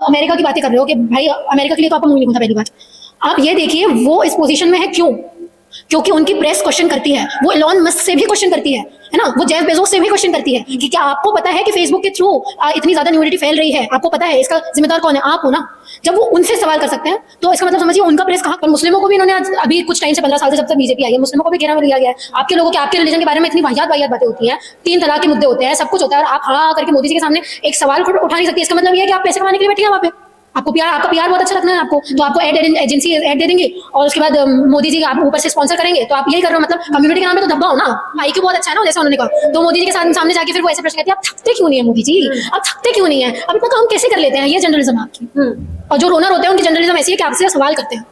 America की बातें कर रहे हो कि भाई अमेरिका के लिए तो आपका मुंह नहीं खुलता। पहली बात आप ये देखिए वो इस पोजीशन में है क्यों? क्योंकि उनकी प्रेस क्वेश्चन करती है, वो एलॉन मस्क से भी क्वेश्चन करती है ना, वो जेफ बेजोस से भी क्वेश्चन करती है कि क्या आपको पता है कि फेसबुक के थ्रू इतनी ज्यादा न्यूडिटी फैल रही है, आपको पता है इसका जिम्मेदार कौन है? आप हो ना। जब वो उनसे सवाल कर सकते हैं तो इसका मतलब समझिए उनका प्रेस कहाँ। पर मुस्लिमों को भी इन्होंने आज अभी कुछ टाइम से 15 साल से जब तक बीजेपी आई है मुस्लिमों को भी घेरा में लिया गया है। आपके लोगों के आपके रिलीजन के बारे में इतनी वाहियात वाहियात बातें होती हैं, 3 तलाक के मुद्दे होते हैं, सब कुछ होता है, और आप हाँ करके मोदी जी के सामने एक सवाल उठा नहीं सकती। इसका मतलब ये है कि आप पैसे कमाने के लिए बैठी हैं वहाँ पे। आपका प्यार बहुत अच्छा लगना है आपको, तो आपको एजेंसी ऐड दे देंगे और उसके बाद मोदी जी आप ऊपर से स्पॉन्सर करेंगे। तो आप यही कर रहे हो, मतलब कम्युनिटी के नाम पे तो धब्बा हो ना। भाई की बहुत अच्छा है ना, जैसे उन्होंने कहा। तो मोदी जी के सामने जाके फिर वो ऐसे प्रश्न कहते हैं आप थकते क्यों नहीं है मोदी जी, आप थकते क्यों नहीं है, अब इतना काम कैसे कर लेते हैं? ये जर्नलिज्म आपकी। और जो रोनर होते हैं उनकी जर्नलिज्म ऐसी है कि आपसे सवाल करते हैं,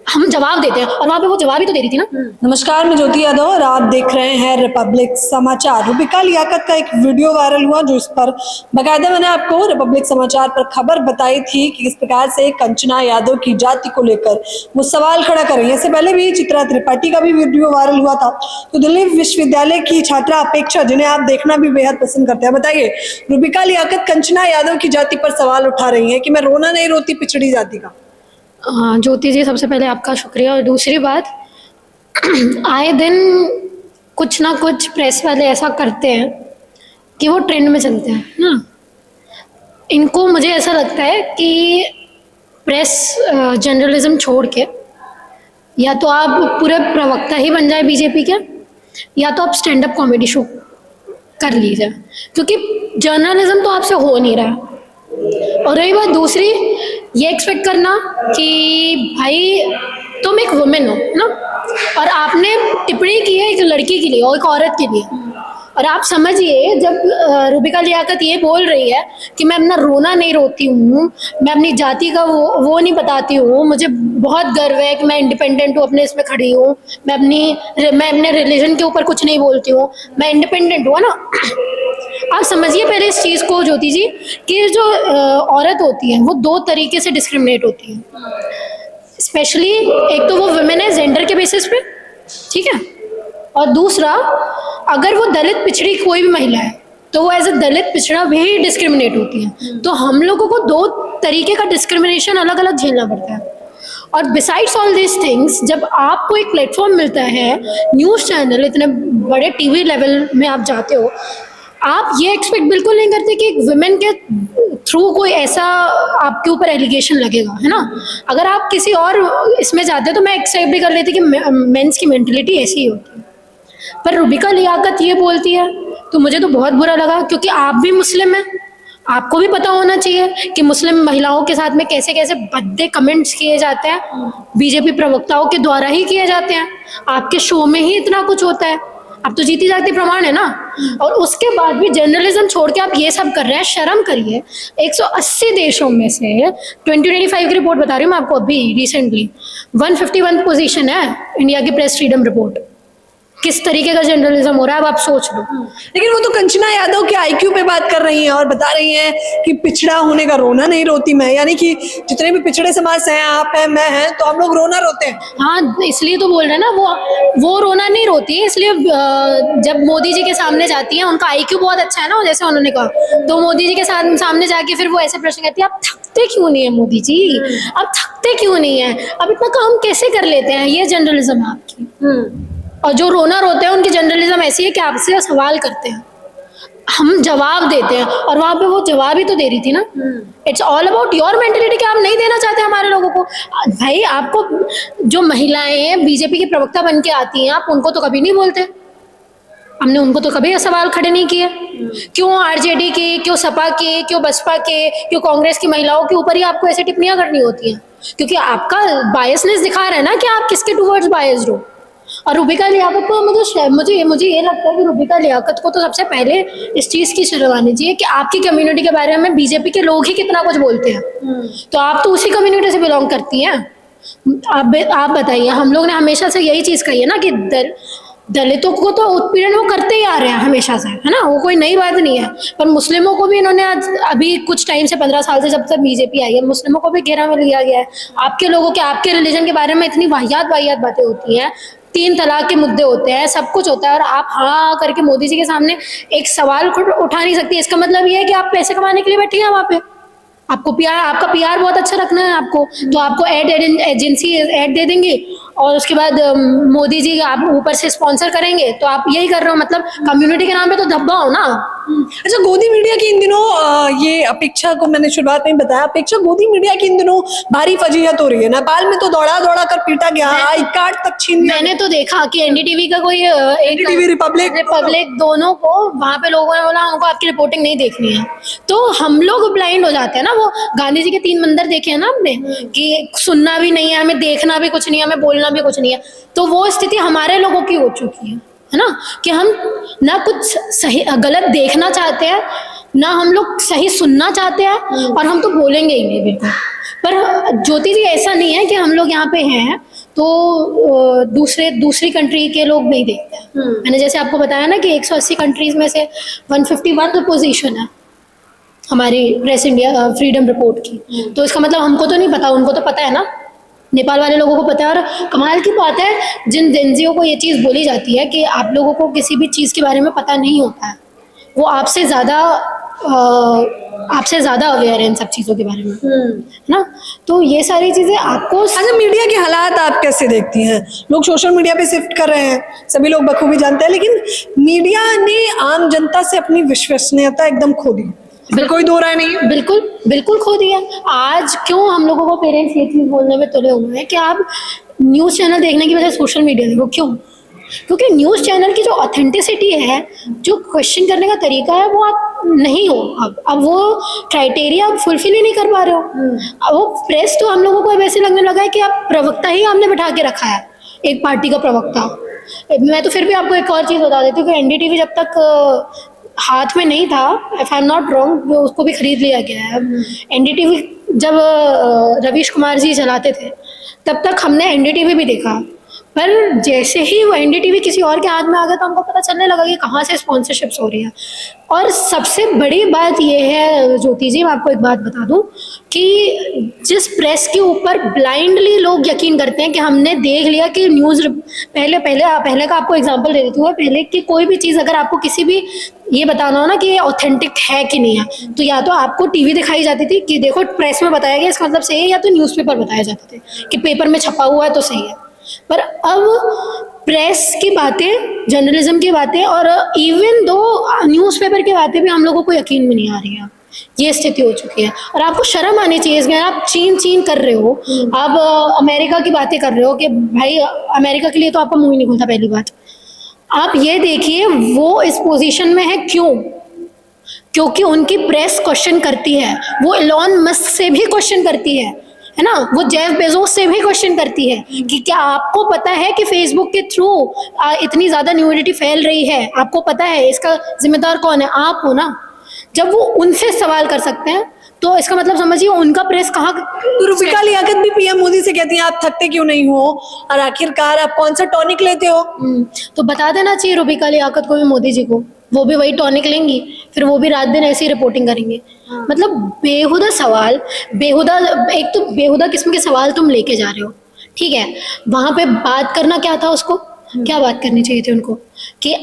हम जवाब देते हैं, और वहाँ पे वो जवाब ही तो दे रही थी ना। नमस्कार, मैं ज्योति यादव और आप देख रहे हैं रिपब्लिक समाचार। रूबिका लियाकत का एक वीडियो वायरल हुआ जो इस पर बाकायदा मैंने आपको रिपब्लिक समाचार पर खबर बताई थी कि किस प्रकार से कंचना यादव की जाति को लेकर वो सवाल खड़ा कर रही है। इससे पहले भी चित्रा त्रिपाठी का भी वीडियो वायरल हुआ था। तो दिल्ली विश्वविद्यालय की छात्रा अपेक्षा, जिन्हें आप देखना भी बेहद पसंद करते हैं, बताइए रूबिका लियाकत कंचना यादव की जाति पर सवाल उठा रही है कि मैं रोना नहीं रोती पिछड़ी जाति का। हाँ ज्योति जी, सबसे पहले आपका शुक्रिया। और दूसरी बात, आए दिन कुछ ना कुछ प्रेस वाले ऐसा करते हैं कि वो ट्रेंड में चलते हैं ना। इनको मुझे ऐसा लगता है कि प्रेस जर्नलिज्म छोड़ के या तो आप पूरे प्रवक्ता ही बन जाए बीजेपी के, या तो आप स्टैंड अप कॉमेडी शो कर लीजिए, क्योंकि जर्नलिज्म तो आपसे हो नहीं रहा। और रही बात दूसरी, ये एक्सपेक्ट करना कि भाई तुम एक वुमेन हो ना, और आपने टिप्पणी की है एक लड़की के लिए और एक औरत के लिए, और आप समझिए जब रूबिका लियाकत ये बोल रही है कि मैं अपना रोना नहीं रोती हूँ, मैं अपनी जाति का वो नहीं बताती हूँ, मुझे बहुत गर्व है कि मैं इंडिपेंडेंट हूँ, अपने इसमें खड़ी हूँ, मैं अपने रिलीजन के ऊपर कुछ नहीं बोलती हूँ, मैं इंडिपेंडेंट हूँ ना। आप समझिए पहले इस चीज़ को ज्योति जी, कि जो औरत होती है वो 2 तरीके से डिस्क्रिमिनेट होती है। स्पेशली एक तो वो वुमेन है जेंडर के बेसिस पे, ठीक है, और दूसरा अगर वो दलित पिछड़ी कोई भी महिला है तो वो एज ए दलित पिछड़ा भी डिस्क्रिमिनेट होती है। तो हम लोगों को 2 तरीके का डिस्क्रिमिनेशन अलग अलग झेलना पड़ता है। और बिसाइड्स ऑल दिस थिंग्स, जब आपको एक प्लेटफॉर्म मिलता है, न्यूज़ चैनल, इतने बड़े टीवी लेवल में आप जाते हो, आप ये एक्सपेक्ट बिल्कुल नहीं करते कि एक वुमेन के थ्रू कोई ऐसा आपके ऊपर एलिगेशन लगेगा, है ना। अगर आप किसी और इसमें जाते तो मैं एक्सेप्ट भी कर लेती कि मेंस की मेंटलिटी ऐसी ही होती है, पर रूबिका लियाकत ये बोलती है तो मुझे तो बहुत बुरा लगा, क्योंकि आप भी मुस्लिम हैं, आपको भी पता होना चाहिए कि मुस्लिम महिलाओं के साथ में कैसे कैसे भद्दे कमेंट्स किए जाते हैं, बीजेपी प्रवक्ताओं के द्वारा ही किए जाते हैं। आपके शो में ही इतना कुछ होता है, अब तो जीती जाती प्रमाण है ना। और उसके बाद भी जर्नलिज्म छोड़ के आप ये सब कर रहे हैं, शर्म करिए। 180 देशों में से 2025 की रिपोर्ट बता रही हूँ मैं आपको, अभी रिसेंटली 151 पोजीशन है इंडिया की प्रेस फ्रीडम रिपोर्ट। किस तरीके का जर्नलिज्म हो रहा है अब आप सोच लो। लेकिन वो तो कंचना यादव के आईक्यू पे बात कर रही हैं और बता रही हैं कि पिछड़ा होने का रोना नहीं रोती मैं, यानी कि जितने भी पिछड़े समाज से हैं, आप हैं, मैं हैं, तो हम लोग रोना रोते हैं। हाँ इसलिए तो बोल रहे हैं ना, वो रोना नहीं रोती है, इसलिए जब मोदी जी के सामने जाती है, उनका आईक्यू बहुत अच्छा है ना, जैसे उन्होंने कहा, तो मोदी जी के सामने जाके फिर वो ऐसे प्रश्न करती है आप थकते क्यों नहीं है मोदी जी, आप थकते क्यों नहीं है, अब इतना काम कैसे कर लेते हैं? ये जर्नलिज्म है आपकी। और जो रोना रोते हैं उनकी जर्नलिज्म ऐसी है कि आपसे सवाल करते हैं, हम जवाब देते हैं, और वहां पे वो जवाब ही तो दे रही थी ना। It's all about your mentality कि आप नहीं देना चाहते हमारे लोगों को। भाई आपको जो महिलाएं बीजेपी की प्रवक्ता बन के आती हैं, आप उनको तो कभी नहीं बोलते, हमने उनको तो कभी सवाल खड़े नहीं किए। क्यों आरजेडी के, क्यों सपा के, क्यों बसपा के, क्यों कांग्रेस की महिलाओं के ऊपर ही आपको ऐसी टिप्पणियां करनी होती हैं? क्योंकि आपका बायसनेस दिखा रहा है ना कि आप किसके टूवर्ड्स बायस्ड हो। और रूबिका लियाकत को मुझे ये लगता है कि रूबिका लियाकत को तो सबसे पहले इस चीज़ की शर्म आनी चाहिए कि आपकी कम्युनिटी के बारे में बीजेपी के लोग ही कितना कुछ बोलते हैं। तो आप तो उसी कम्युनिटी से बिलोंग करती हैं। आप बताइए, हम लोग ने हमेशा से यही चीज़ कही है ना कि दलितों को तो उत्पीड़न वो करते ही आ रहे हैं हमेशा से, है ना, वो कोई नई बात नहीं है। पर मुस्लिमों को भी इन्होंने आज अभी कुछ टाइम से 15 साल से जब तक बीजेपी आई है, मुस्लिमों को भी घेरा में लिया गया है। आपके लोगों के आपके रिलीजन के बारे में इतनी वाहियात बातें होती हैं, 3 तलाक के मुद्दे होते हैं, सब कुछ होता है, और आप हाँ करके मोदी जी के सामने एक सवाल उठा नहीं सकती। इसका मतलब ये है कि आप पैसे कमाने के लिए बैठी हैं वहाँ पे। आपको पीआर, आपका पीआर बहुत अच्छा रखना है आपको, तो आपको एड एजेंसी ऐड दे देंगे और उसके बाद मोदी जी आप ऊपर से स्पॉन्सर करेंगे, तो आप यही कर रहे हो, मतलब कम्युनिटी के नाम पे तो धब्बा हो ना। अच्छा, गोदी मीडिया की इन दिनों ये अपेक्षा को मैंने शुरुआत में ही बताया, अपेक्षा गोदी मीडिया की इन दिनों भारी फजीहत हो रही है। नेपाल में तो दौड़ा दौड़ा कर पीटा गया, आई कार्ड तक छीन लिया। मैंने तो देखा कि एनडीटीवी का कोई NDTV, रिपब्लिक दोनों को वहां पे लोगों ने बोला हमको आपकी रिपोर्टिंग नहीं देखनी है, तो हम लोग ब्लाइंड हो जाते हैं ना। वो गांधी जी के 3 मंदिर देखे हैं ना हमने, कि सुनना भी नहीं है हमें, देखना भी कुछ नहीं है हमें, बोलना भी कुछ नहीं है। तो वो स्थिति हमारे लोगों की हो चुकी है ना, कि हम ना कुछ सही गलत देखना चाहते हैं, ना हम लोग सही सुनना चाहते हैं, और हम तो बोलेंगे ही नहीं बिल्कुल। पर ज्योति जी ऐसा नहीं है कि हम लोग यहाँ पे हैं तो दूसरी कंट्री के लोग नहीं देखते हैं। मैंने जैसे आपको बताया ना कि 180 कंट्रीज में से 151 पोजीशन है हमारी प्रेस इंडिया फ्रीडम रिपोर्ट की, तो इसका मतलब हमको तो नहीं पता, उनको तो पता है ना, नेपाल वाले लोगों को पता है। और कमाल की बात है, जिन एनजीओ को ये चीज़ बोली जाती है कि आप लोगों को किसी भी चीज़ के बारे में पता नहीं होता है, वो आपसे ज़्यादा अवेयर है इन सब चीज़ों के बारे में, है ना। तो ये सारी चीज़ें आपको। अच्छा, मीडिया के हालात आप कैसे देखती हैं? लोग सोशल मीडिया पे शिफ्ट कर रहे हैं, सभी लोग बखूबी जानते हैं, लेकिन मीडिया ने आम जनता से अपनी विश्वसनीयता एकदम खो दी, कोई दो राय नहीं है। बिल्कुल बिल्कुल खो दिया। आज क्यों हम लोगों को पेरेंट्स ये चीज़ बोलने में तुले हुए हैं कि आप न्यूज़ चैनल देखने की बजाय सोशल मीडिया देखो, क्यों? क्योंकि न्यूज़ चैनल की जो ऑथेंटिसिटी है, जो क्वेश्चन करने का तरीका है, वो आप नहीं हो। अब वो क्राइटेरिया आप फुलफिल ही नहीं कर पा रहे हो। अब वो प्रेस तो हम लोगों को अब ऐसे लगने लगा है कि आप प्रवक्ता ही हमने बिठा के रखा है, एक पार्टी का प्रवक्ता। मैं तो फिर भी आपको एक और चीज़ बता देती हूँ कि एनडीटीवी जब तक हाथ में नहीं था, if I am not wrong, उसको भी खरीद लिया गया है। एनडीटीवी जब रवीश कुमार जी चलाते थे तब तक हमने एनडीटीवी भी देखा, पर जैसे ही वो एनडीटीवी किसी और के हाथ में आ गया तो हमको पता चलने लगा कि कहाँ से स्पॉन्सरशिप्स हो रही है। और सबसे बड़ी बात ये है ज्योति जी, मैं आपको एक बात बता दूं कि जिस प्रेस के ऊपर ब्लाइंडली लोग यकीन करते हैं कि हमने देख लिया कि न्यूज़ पहले का आपको एग्जांपल दे देती हूँ, पहले कि कोई भी चीज़ अगर आपको किसी भी ये बताना हो ना कि ये ऑथेंटिक है कि नहीं है, तो या तो आपको टीवी दिखाई जाती थी कि देखो प्रेस में बताया गया इसका मतलब सही है, या तो न्यूज़पेपर बताए जाते थे कि पेपर में छपा हुआ है तो सही है। पर अब प्रेस की बातें, जर्नलिज्म की बातें और इवन दो न्यूज़पेपर की बातें भी हम लोगों को यकीन में नहीं आ रही है। ये स्थिति हो चुकी है और आपको शर्म आनी चाहिए इसमें। आप चीन कर रहे हो, आप अमेरिका की बातें कर रहे हो कि भाई अमेरिका के लिए तो आपका मुंह ही नहीं खुलता। पहली बात आप ये देखिए वो इस पोजीशन में है क्यों? क्योंकि उनकी प्रेस क्वेश्चन करती है, वो एलॉन मस्क से भी क्वेश्चन करती है ना, वो जेफ बेजोस से भी क्वेश्चन करती है कि क्या आपको पता है कि फेसबुक के थ्रू इतनी ज्यादा न्यूडिटी फैल रही है, आपको पता है इसका जिम्मेदार कौन है? आप हो ना। जब वो उनसे सवाल कर सकते हैं तो इसका मतलब समझिए उनका प्रेस कहाँ। तो रूबिका लियाकत भी पीएम मोदी से कहती हैं आप थकते क्यों नहीं हो, और आखिरकार आप कौन सा टॉनिक लेते हो? तो बता देना चाहिए रूबिका लियाकत को भी, मोदी जी को, वो भी वही टॉनिक लेंगी, फिर वो भी रात दिन ऐसी रिपोर्टिंग करेंगे। मतलब बेहुदा सवाल, एक तो बेहुदा किस्म के सवाल तुम लेके जा रहे हो, ठीक है। वहां पे बात करना क्या था, उसको क्या बात करनी चाहिए थी उनको कि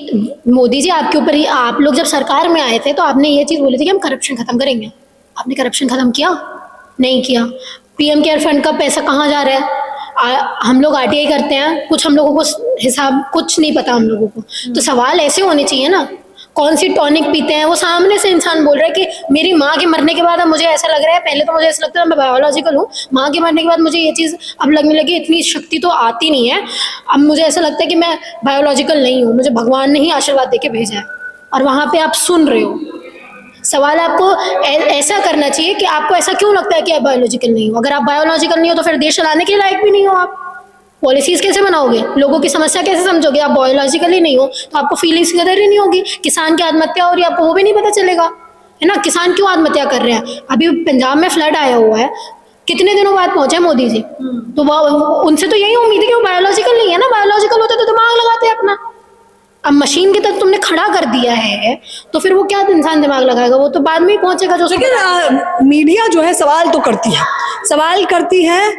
मोदी जी आपके ऊपर ही, आप लोग जब सरकार में आए थे तो आपने ये चीज़ बोली थी कि हम करप्शन खत्म करेंगे। आपने करप्शन खत्म किया? नहीं किया। पीएम केयर फंड का पैसा कहाँ जा रहा है? हम लोग आरटीआई करते हैं, कुछ हम लोगों को हिसाब कुछ नहीं पता हम लोगों को। तो सवाल ऐसे होने चाहिए ना, कौन सी टॉनिक पीते हैं? वो सामने से इंसान बोल रहा है कि मेरी माँ के मरने के बाद अब मुझे ऐसा लग रहा है, पहले तो मुझे ऐसा लगता था मैं बायोलॉजिकल हूँ, माँ के मरने के बाद मुझे ये चीज़ अब लगने लगी इतनी शक्ति तो आती नहीं है, अब मुझे ऐसा लगता है कि मैं बायोलॉजिकल नहीं हूँ, मुझे भगवान ने ही आशीर्वाद दे के भेजा है। और वहाँ पे आप सुन रहे हो। सवाल आपको ऐसा करना चाहिए कि आपको ऐसा क्यों लगता है कि आप बायोलॉजिकल नहीं हो? अगर आप बायोलॉजिकल नहीं हो तो फिर देश चलाने के लायक भी नहीं हो। आप पॉलिसीज कैसे बनाओगे? लोगों की समस्या कैसे समझोगे? आप बायोलॉजिकली नहीं हो तो आपको फीलिंग्स की कदर ही नहीं होगी। किसान की आत्महत्या हो रही है, आपको वो भी नहीं पता चलेगा, है ना। किसान क्यों आत्महत्या कर रहे हैं? अभी पंजाब में फ्लड आया हुआ है, कितने दिनों बाद पहुंचे मोदी जी, तो उनसे तो यही उम्मीद है कि वो बायोलॉजिकल नहीं है ना। बायोलॉजिकल होते तो दिमाग लगाते अपना। अब मशीन की तरफ तुमने खड़ा कर दिया है तो फिर वो क्या इंसान दिमाग लगाएगा? वो तो बाद में ही पहुंचेगा जो। लेकिन मीडिया जो है सवाल तो करती है,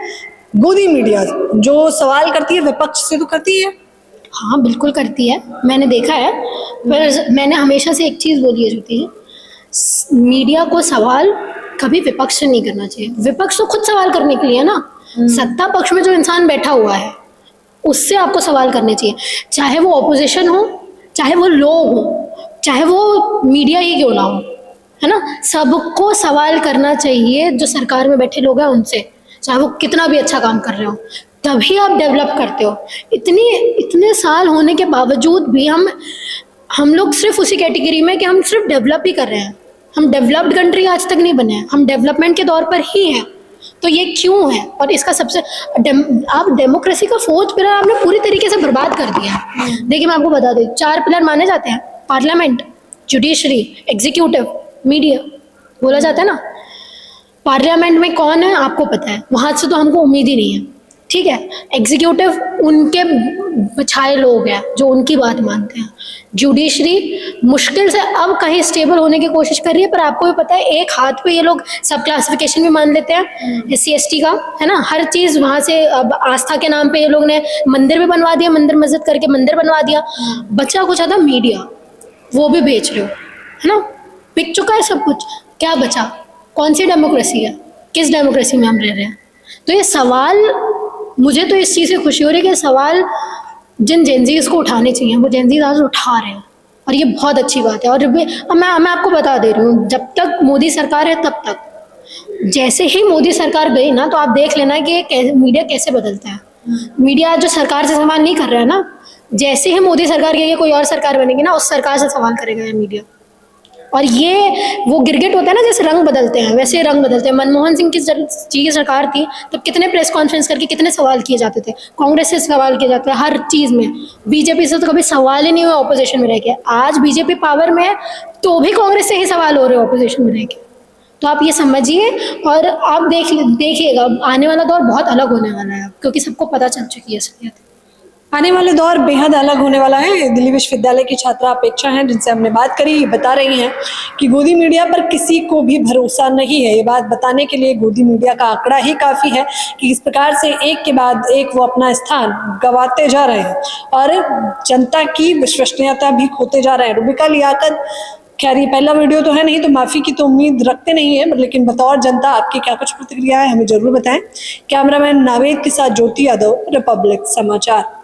गोदी मीडिया जो सवाल करती है विपक्ष से तो करती है। हाँ बिल्कुल करती है, मैंने देखा है। पर मैंने हमेशा से एक चीज़ बोली है ज्योति, मीडिया को सवाल कभी विपक्ष से नहीं करना चाहिए। विपक्ष तो खुद सवाल करने के लिए है ना। सत्ता पक्ष में जो इंसान बैठा हुआ है उससे आपको सवाल करने चाहिए, चाहे वो ऑपोजिशन हो, चाहे वो लोग हो, चाहे वो मीडिया ही क्यों ना हो, है ना। सबको सवाल करना चाहिए जो सरकार में बैठे लोग हैं उनसे, चाहे वो कितना भी अच्छा काम कर रहे हो, तभी आप डेवलप करते हो। इतने साल होने के बावजूद भी हम लोग सिर्फ उसी कैटेगरी में कि हम सिर्फ डेवलप ही कर रहे हैं। हम डेवलप्ड कंट्री आज तक नहीं बने हैं, हम डेवलपमेंट के दौर पर ही हैं। तो ये क्यों है? और इसका सबसे आप डेमोक्रेसी का फोर्थ पिलर आपने पूरी तरीके से बर्बाद कर दिया है। देखिए मैं आपको बता दूं, 4 पिलर माने जाते हैं, पार्लियामेंट, जुडिशरी, एग्जीक्यूटिव, मीडिया, बोला जाता है ना। पार्लियामेंट में कौन है आपको पता है, वहां से तो हमको उम्मीद ही नहीं है, ठीक है। एग्जीक्यूटिव उनके बछाए लोग हैं जो उनकी बात मानते हैं। जुडिशरी मुश्किल से अब कहीं स्टेबल होने की कोशिश कर रही है, पर आपको भी पता है एक हाथ पे ये लोग सब क्लासिफिकेशन भी मान लेते हैं SC ST का, है ना। हर चीज़ वहाँ से अब आस्था के नाम पे ये लोग ने मंदिर भी बनवा दिया, मंदिर मस्जिद करके मंदिर बनवा दिया। बचा कुछ था मीडिया, वो भी बेच रहे हो, है ना। बिक चुका है सब कुछ, क्या बचा? कौन सी डेमोक्रेसी है? किस डेमोक्रेसी में हम रह रहे हैं? तो ये सवाल, मुझे तो इस चीज़ से खुशी हो रही है कि सवाल जिन जेनजीज को उठाने चाहिए वो जेनजीज आज उठा रहे हैं, और ये बहुत अच्छी बात है। और अब मैं आपको बता दे रही हूँ, जब तक मोदी सरकार है तब तक, जैसे ही मोदी सरकार गई ना, तो आप देख लेना कि मीडिया कैसे बदलता है। मीडिया जो सरकार से सवाल नहीं कर रहा है ना, जैसे ही मोदी सरकार गई है कोई और सरकार बनेगी ना, उस सरकार से सवाल करेगा ये मीडिया। और ये वो गिरगिट होता है ना, जैसे रंग बदलते हैं वैसे रंग बदलते हैं। मनमोहन सिंह की सरकार थी तब कितने प्रेस कॉन्फ्रेंस करके कितने सवाल किए जाते थे, कांग्रेस से सवाल किए जाते हैं हर चीज़ में। बीजेपी से तो कभी सवाल ही नहीं हुआ ऑपोजिशन में रह के। आज बीजेपी पावर में है तो भी कांग्रेस से ही सवाल हो रहे हैं ऑपोजिशन में रह के। तो आप ये समझिए, और आप देखिएगा आने वाला दौर बहुत अलग होने वाला है, क्योंकि सबको पता चल चुकी है असलियत। आने वाले दौर बेहद अलग होने वाला है। दिल्ली विश्वविद्यालय की छात्रा अपेक्षा हैं जिनसे हमने बात करी, ये बता रही हैं कि गोदी मीडिया पर किसी को भी भरोसा नहीं है। ये बात बताने के लिए गोदी मीडिया का आंकड़ा ही काफ़ी है कि इस प्रकार से एक के बाद एक वो अपना स्थान गंवाते जा रहे हैं और जनता की विश्वसनीयता भी खोते जा रहे हैं। रुबिका लियाकत, खैर ये पहला वीडियो तो है नहीं, तो माफ़ी की तो उम्मीद रखते नहीं है, लेकिन बतौर जनता आपकी क्या कुछ प्रतिक्रिया है हमें जरूर बताएं। कैमरामैन नावेद के साथ ज्योति यादव, रिपब्लिक समाचार।